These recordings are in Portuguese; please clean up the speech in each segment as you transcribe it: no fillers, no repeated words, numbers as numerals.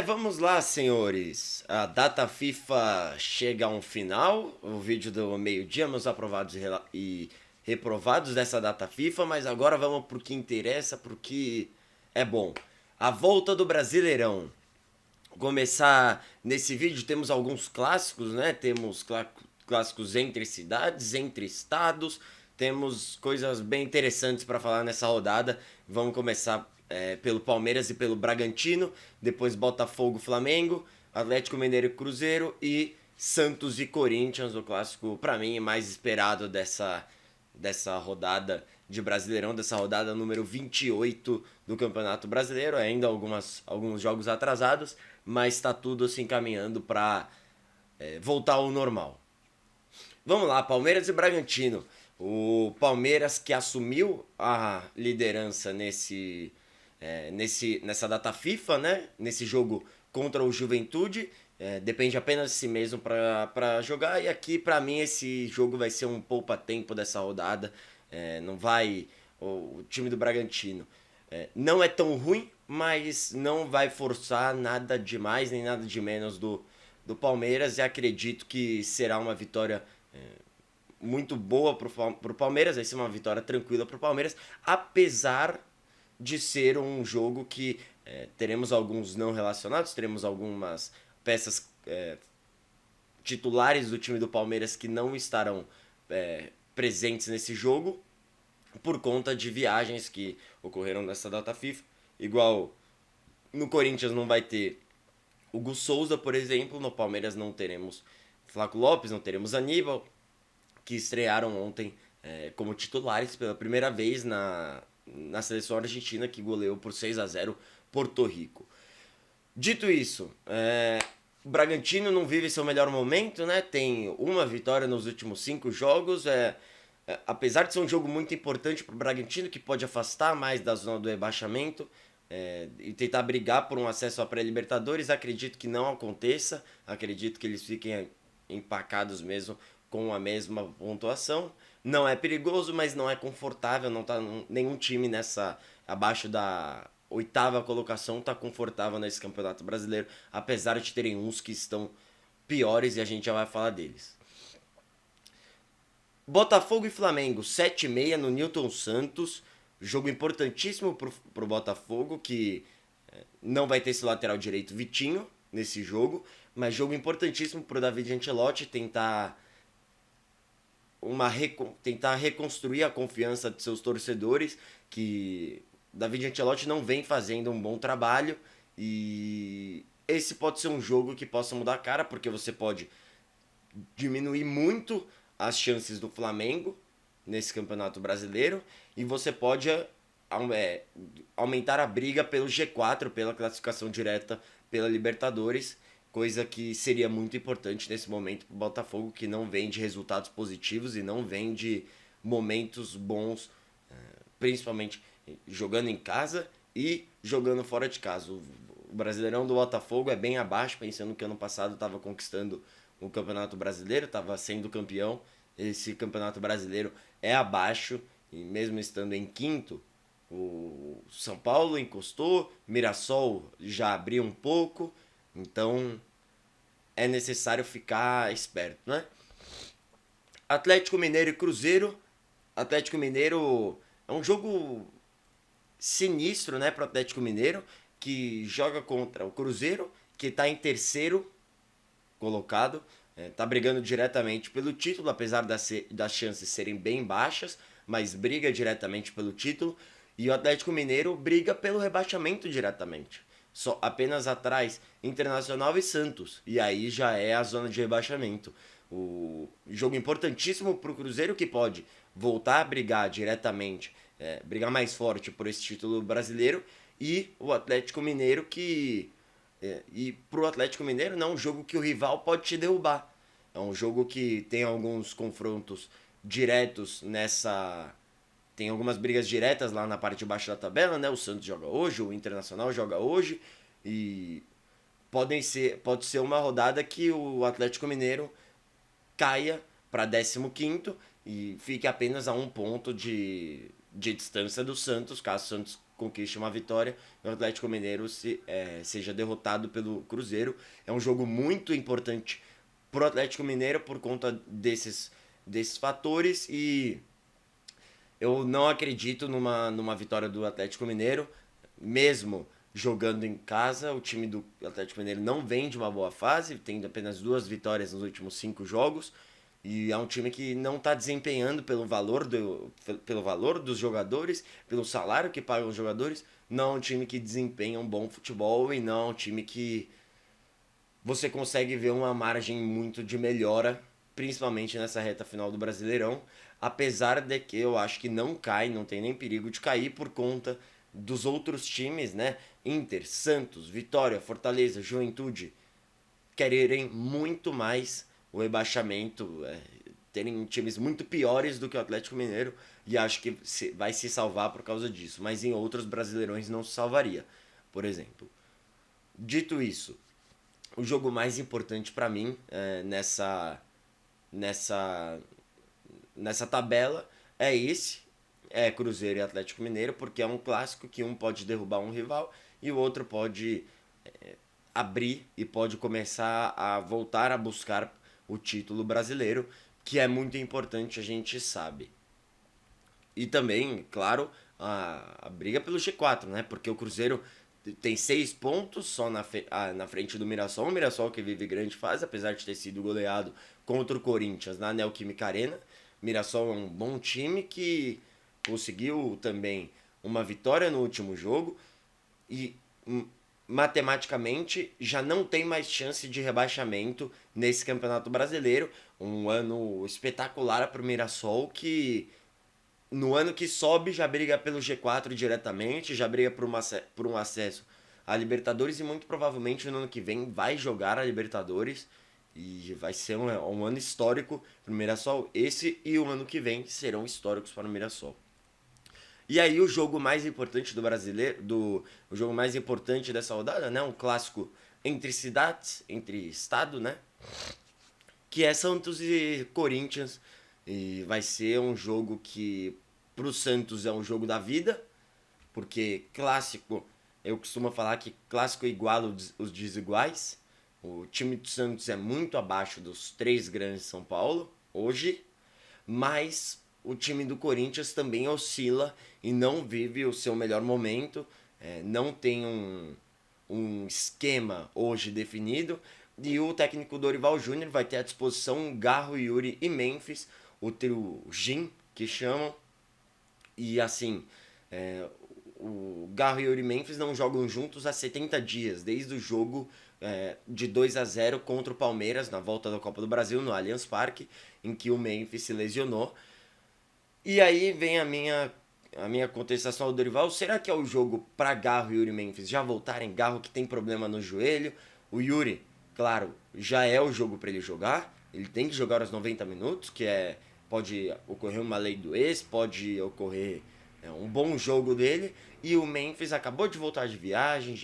Vamos lá, senhores. A data FIFA chega a um final. O vídeo do meio-dia, meus aprovados e reprovados dessa data FIFA. Mas agora vamos pro que interessa, pro que é bom. A volta do Brasileirão. Começar nesse vídeo, temos alguns clássicos, né? Temos clássicos entre cidades, entre estados. Temos coisas bem interessantes para falar nessa rodada. Vamos começar pelo Palmeiras e pelo Bragantino, depois Botafogo, Flamengo, Atlético Mineiro e Cruzeiro e Santos e Corinthians, o clássico para mim mais esperado dessa rodada de Brasileirão, dessa rodada número 28 do Campeonato Brasileiro. Ainda alguns jogos atrasados, mas está tudo se encaminhando para voltar ao normal. Vamos lá, Palmeiras e Bragantino. O Palmeiras que assumiu a liderança nessa data FIFA, né? Nesse jogo contra o Juventude. Depende apenas de si mesmo para jogar. E aqui, para mim, esse jogo vai ser um poupa-tempo dessa rodada. Não vai. O time do Bragantino não é tão ruim, mas não vai forçar nada de mais nem nada de menos do Palmeiras. E acredito que será uma vitória muito boa pro Palmeiras. Vai ser uma vitória tranquila pro Palmeiras, apesar de ser um jogo que teremos alguns não relacionados, teremos algumas peças titulares do time do Palmeiras que não estarão presentes nesse jogo por conta de viagens que ocorreram nessa data FIFA. Igual no Corinthians não vai ter o Gus Souza, por exemplo, no Palmeiras não teremos Flaco Lopes, não teremos Aníbal, que estrearam ontem como titulares pela primeira vez na seleção argentina, que goleou por 6-0 Porto Rico. Dito isso, o Bragantino não vive seu melhor momento, né? Tem uma vitória nos últimos 5 jogos. Apesar de ser um jogo muito importante para o Bragantino, que pode afastar mais da zona do rebaixamento e tentar brigar por um acesso à pré-Libertadores, acredito que não aconteça. Acredito que eles fiquem empacados mesmo com a mesma pontuação. Não é perigoso, mas não é confortável. Não tá nenhum time abaixo da oitava colocação tá confortável nesse Campeonato Brasileiro, apesar de terem uns que estão piores e a gente já vai falar deles. Botafogo e Flamengo, 7h30 no Newton Santos. Jogo importantíssimo pro Botafogo, que não vai ter esse lateral direito Vitinho nesse jogo, mas jogo importantíssimo pro David Ancelotti tentar reconstruir a confiança de seus torcedores, que David Ancelotti não vem fazendo um bom trabalho, e esse pode ser um jogo que possa mudar a cara, porque você pode diminuir muito as chances do Flamengo nesse Campeonato Brasileiro, e você pode aumentar a briga pelo G4, pela classificação direta pela Libertadores, coisa que seria muito importante nesse momento para o Botafogo, que não vem de resultados positivos e não vem de momentos bons, principalmente jogando em casa e jogando fora de casa. O Brasileirão do Botafogo é bem abaixo, pensando que ano passado estava conquistando o Campeonato Brasileiro, estava sendo campeão. Esse Campeonato Brasileiro é abaixo, e mesmo estando em quinto, o São Paulo encostou, Mirassol já abriu um pouco, então é necessário ficar esperto, né? Atlético Mineiro e Cruzeiro. Atlético Mineiro é um jogo sinistro, né, pro Atlético Mineiro, que joga contra o Cruzeiro, que está em terceiro colocado, tá brigando diretamente pelo título, apesar das chances serem bem baixas, mas briga diretamente pelo título. E o Atlético Mineiro briga pelo rebaixamento diretamente. Só apenas atrás Internacional e Santos. E aí já é a zona de rebaixamento. O jogo importantíssimo para o Cruzeiro, que pode voltar a brigar diretamente, brigar mais forte por esse título brasileiro. E o Atlético Mineiro e pro Atlético Mineiro não é um jogo que o rival pode te derrubar. É um jogo que tem alguns confrontos diretos nessa. Tem algumas brigas diretas lá na parte de baixo da tabela, né? O Santos joga hoje, o Internacional joga hoje. E pode ser uma rodada que o Atlético Mineiro caia para 15º e fique apenas a um ponto de distância do Santos, caso o Santos conquiste uma vitória e o Atlético Mineiro seja derrotado pelo Cruzeiro. É um jogo muito importante pro Atlético Mineiro por conta desses fatores e eu não acredito numa vitória do Atlético Mineiro, mesmo jogando em casa. O time do Atlético Mineiro não vem de uma boa fase, tem apenas 2 vitórias nos últimos 5 jogos. E é um time que não está desempenhando pelo valor dos jogadores, pelo salário que pagam os jogadores. Não é um time que desempenha um bom futebol e não é um time que você consegue ver uma margem muito de melhora, principalmente nessa reta final do Brasileirão, apesar de que eu acho que não cai, não tem nem perigo de cair por conta dos outros times, né? Inter, Santos, Vitória, Fortaleza, Juventude, quererem muito mais o rebaixamento, terem times muito piores do que o Atlético Mineiro e acho que vai se salvar por causa disso, mas em outros Brasileirões não se salvaria, por exemplo. Dito isso, o jogo mais importante para mim nessa nessa tabela é esse, é Cruzeiro e Atlético Mineiro, porque é um clássico que um pode derrubar um rival e o outro pode abrir e pode começar a voltar a buscar o título brasileiro, que é muito importante, a gente sabe. E também, claro, a briga pelo G4, né? Porque o Cruzeiro tem 6 pontos só na frente do Mirassol. O Mirassol que vive grande fase, apesar de ter sido goleado contra o Corinthians na Neoquímica Arena. O Mirassol é um bom time que conseguiu também uma vitória no último jogo e matematicamente já não tem mais chance de rebaixamento nesse Campeonato Brasileiro. Um ano espetacular para o Mirassol que no ano que sobe já briga pelo G4 diretamente, já briga por um acesso à Libertadores e muito provavelmente no ano que vem vai jogar a Libertadores e vai ser um ano histórico para o Mirassol. Esse e o ano que vem serão históricos para o Mirassol. E aí o jogo mais importante do brasileiro, o jogo mais importante dessa rodada, né, um clássico entre cidades, entre estado, né, que é Santos e Corinthians. E vai ser um jogo que pro Santos é um jogo da vida, porque clássico, eu costumo falar que clássico iguala os desiguais. O time do Santos é muito abaixo dos 3 grandes de São Paulo hoje, mas o time do Corinthians também oscila e não vive o seu melhor momento, não tem um esquema hoje definido. E o técnico Dorival Júnior vai ter à disposição Garro, Yuri e Memphis, o trio Jim, que chamam. E assim, o Garro, Yuri e Memphis não jogam juntos há 70 dias, desde o jogo de 2-0 contra o Palmeiras, na volta da Copa do Brasil, no Allianz Parque, em que o Memphis se lesionou. E aí vem a minha contestação ao Dorival. Será que é o jogo para Garro, Yuri e Memphis já voltarem? Garro que tem problema no joelho. O Yuri, claro, já é o jogo para ele jogar. Ele tem que jogar os 90 minutos, pode ocorrer uma lei do ex, pode ocorrer um bom jogo dele. E o Memphis acabou de voltar de viagem,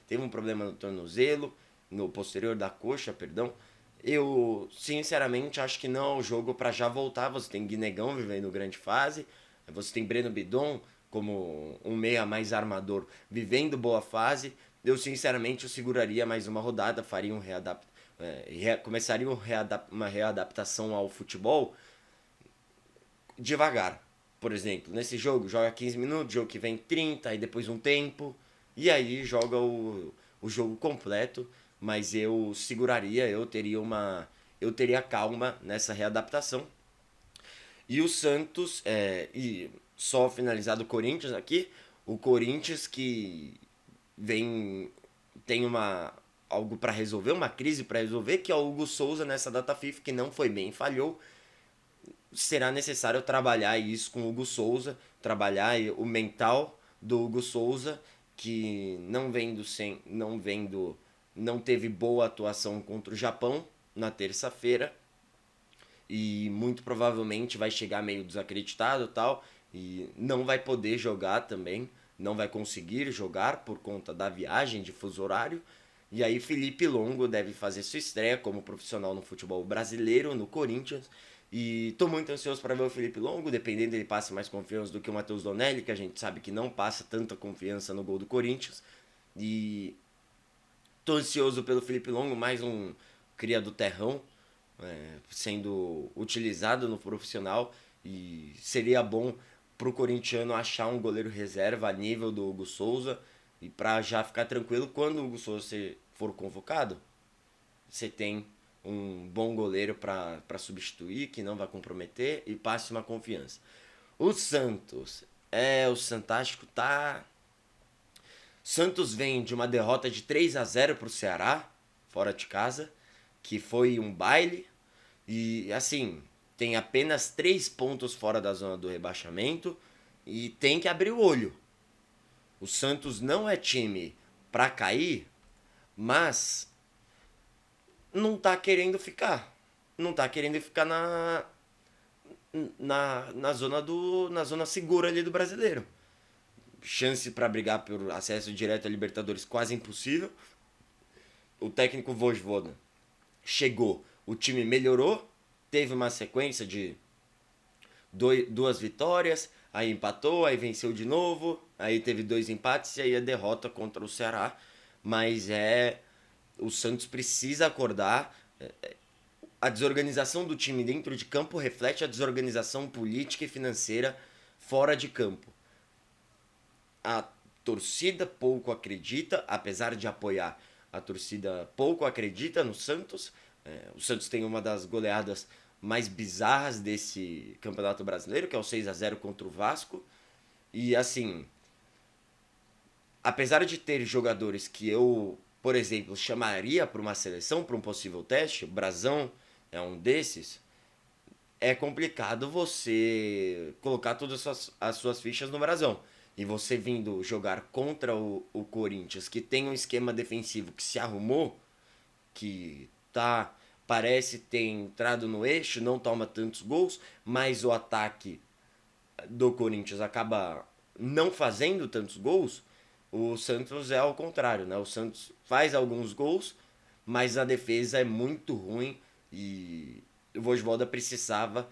teve um problema no tornozelo, no posterior da coxa, perdão. Eu, sinceramente, acho que não é um jogo para já voltar. Você tem Guinegão vivendo grande fase, você tem Breno Bidon como um meia mais armador vivendo boa fase. Eu, sinceramente, eu seguraria mais uma rodada, faria começaria uma readaptação ao futebol devagar. Por exemplo, nesse jogo, joga 15 minutos, jogo que vem 30, aí depois um tempo, e aí joga o jogo completo. Mas eu seguraria, eu teria calma nessa readaptação. E o Santos, e só finalizado o Corinthians aqui, o Corinthians que tem algo para resolver, uma crise para resolver, que é o Hugo Souza nessa data FIFA, que não foi bem, falhou. Será necessário trabalhar isso com o Hugo Souza, trabalhar o mental do Hugo Souza, que não teve boa atuação contra o Japão na terça-feira e muito provavelmente vai chegar meio desacreditado e tal e não vai poder jogar também, não vai conseguir jogar por conta da viagem de fuso horário. E aí Felipe Longo deve fazer sua estreia como profissional no futebol brasileiro no Corinthians E tô muito ansioso para ver o Felipe Longo, dependendo ele passe mais confiança do que o Matheus Donelli, que a gente sabe que não passa tanta confiança no gol do Corinthians. E tô ansioso pelo Felipe Longo, mais um cria do terrão, sendo utilizado no profissional. E seria bom pro corintiano achar um goleiro reserva a nível do Hugo Souza. E para já ficar tranquilo, quando o Hugo Souza for convocado, você tem um bom goleiro para substituir, que não vai comprometer e passe uma confiança. O Santos, o Santástico tá. Santos vem de uma derrota de 3-0 pro Ceará, fora de casa, que foi um baile. E assim, tem apenas 3 pontos fora da zona do rebaixamento e tem que abrir o olho. O Santos não é time para cair, mas não tá querendo ficar. Não tá querendo ficar na zona segura ali do brasileiro. Chance para brigar por acesso direto a Libertadores quase impossível. O técnico Vojvoda chegou, o time melhorou, teve uma sequência de duas vitórias, aí empatou, aí venceu de novo, aí teve 2 empates e aí a derrota contra o Ceará. Mas o Santos precisa acordar. A desorganização do time dentro de campo reflete a desorganização política e financeira fora de campo. A torcida pouco acredita, apesar de apoiar, a torcida pouco acredita no Santos. O Santos tem uma das goleadas mais bizarras desse Campeonato Brasileiro, que é o 6-0 contra o Vasco. E assim, apesar de ter jogadores que eu, por exemplo, chamaria para uma seleção, para um possível teste, o Brazão é um desses, é complicado você colocar todas as suas fichas no Brasão. E você vindo jogar contra o Corinthians, que tem um esquema defensivo que se arrumou, que parece ter entrado no eixo, não toma tantos gols, mas o ataque do Corinthians acaba não fazendo tantos gols. O Santos é ao contrário, né? O Santos faz alguns gols, mas a defesa é muito ruim e o Vojvoda precisava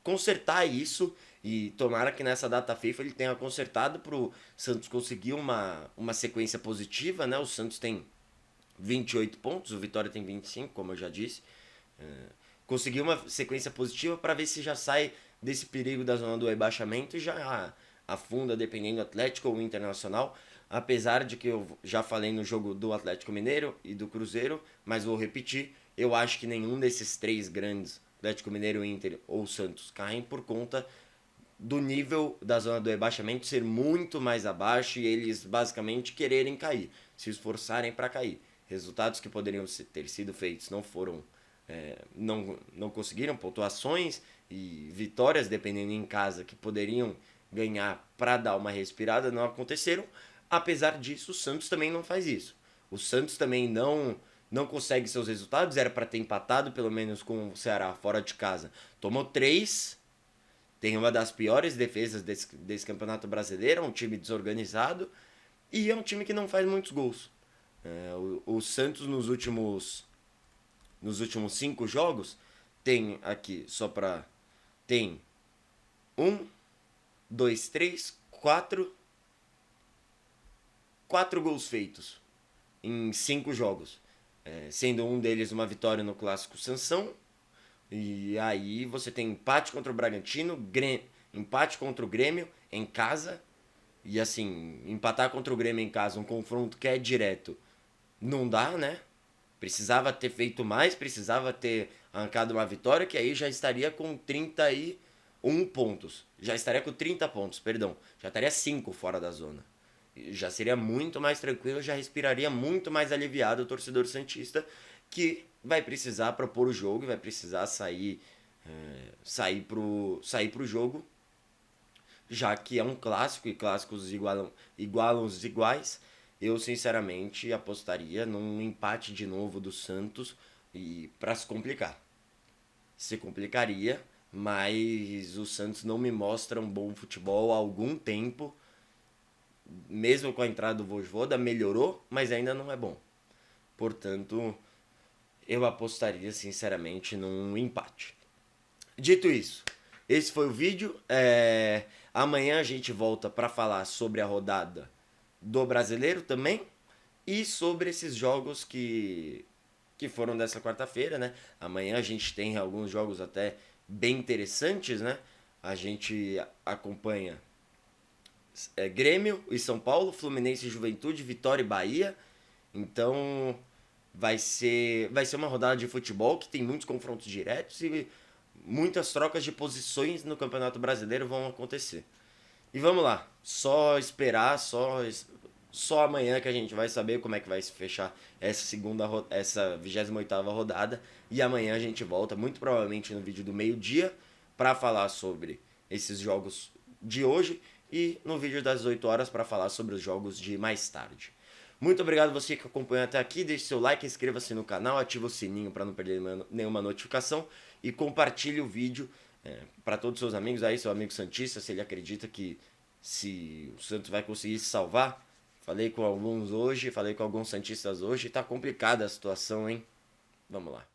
consertar isso. E tomara que nessa data FIFA ele tenha consertado para o Santos conseguir uma sequência positiva, né? O Santos tem 28 pontos, o Vitória tem 25, como eu já disse. Conseguir uma sequência positiva para ver se já sai desse perigo da zona do rebaixamento e já afunda, dependendo do Atlético ou Internacional. Apesar de que eu já falei no jogo do Atlético Mineiro e do Cruzeiro, mas vou repetir, eu acho que nenhum desses 3 grandes, Atlético Mineiro, Inter ou Santos, caem por conta do nível da zona do rebaixamento ser muito mais abaixo e eles basicamente quererem cair, se esforçarem para cair. Resultados que poderiam ter sido feitos não foram, não conseguiram, pontuações e vitórias dependendo em casa que poderiam ganhar para dar uma respirada não aconteceram. Apesar disso, o Santos também não faz isso. O Santos também não consegue seus resultados, era para ter empatado pelo menos com o Ceará fora de casa. Tomou 3. Tem uma das piores defesas desse campeonato brasileiro, é um time desorganizado e é um time que não faz muitos gols. O Santos nos últimos 5 jogos tem aqui, tem 1, 2, 3, 4 gols feitos em 5 jogos. Sendo um deles uma vitória no Clássico Sansão. E aí você tem empate contra o Bragantino, empate contra o Grêmio em casa. E assim, empatar contra o Grêmio em casa, um confronto que é direto, não dá, né? Precisava ter feito mais, precisava ter arrancado uma vitória, que aí já estaria com 31 pontos. Já estaria com 30 pontos, perdão. Já estaria 5 fora da zona. Já seria muito mais tranquilo, já respiraria muito mais aliviado o torcedor santista, que vai precisar propor o jogo, vai precisar sair pro jogo, já que é um clássico e clássicos igualam os iguais. Eu sinceramente apostaria num empate de novo do Santos e para se complicar. Se complicaria, mas o Santos não me mostra um bom futebol há algum tempo. Mesmo com a entrada do Vojvoda, melhorou, mas ainda não é bom. Portanto, Eu apostaria, sinceramente, num empate. Dito isso, esse foi o vídeo. Amanhã a gente volta para falar sobre a rodada do Brasileiro também e sobre esses jogos que foram dessa quarta-feira, né? Amanhã a gente tem alguns jogos até bem interessantes, né? A gente acompanha Grêmio e São Paulo, Fluminense e Juventude, Vitória e Bahia. Então vai ser uma rodada de futebol que tem muitos confrontos diretos e muitas trocas de posições no Campeonato Brasileiro vão acontecer. E vamos lá, só esperar, só amanhã que a gente vai saber como é que vai se fechar essa 28ª rodada. E amanhã a gente volta, muito provavelmente no vídeo do meio-dia, para falar sobre esses jogos de hoje e no vídeo das 8 horas para falar sobre os jogos de mais tarde. Muito obrigado você que acompanhou até aqui, deixe seu like, inscreva-se no canal, ative o sininho para não perder nenhuma notificação e compartilhe o vídeo para todos os seus amigos aí, seu amigo Santista, se ele acredita que se o Santos vai conseguir se salvar. Falei com alguns hoje, falei com alguns Santistas hoje, tá complicada a situação, hein? Vamos lá.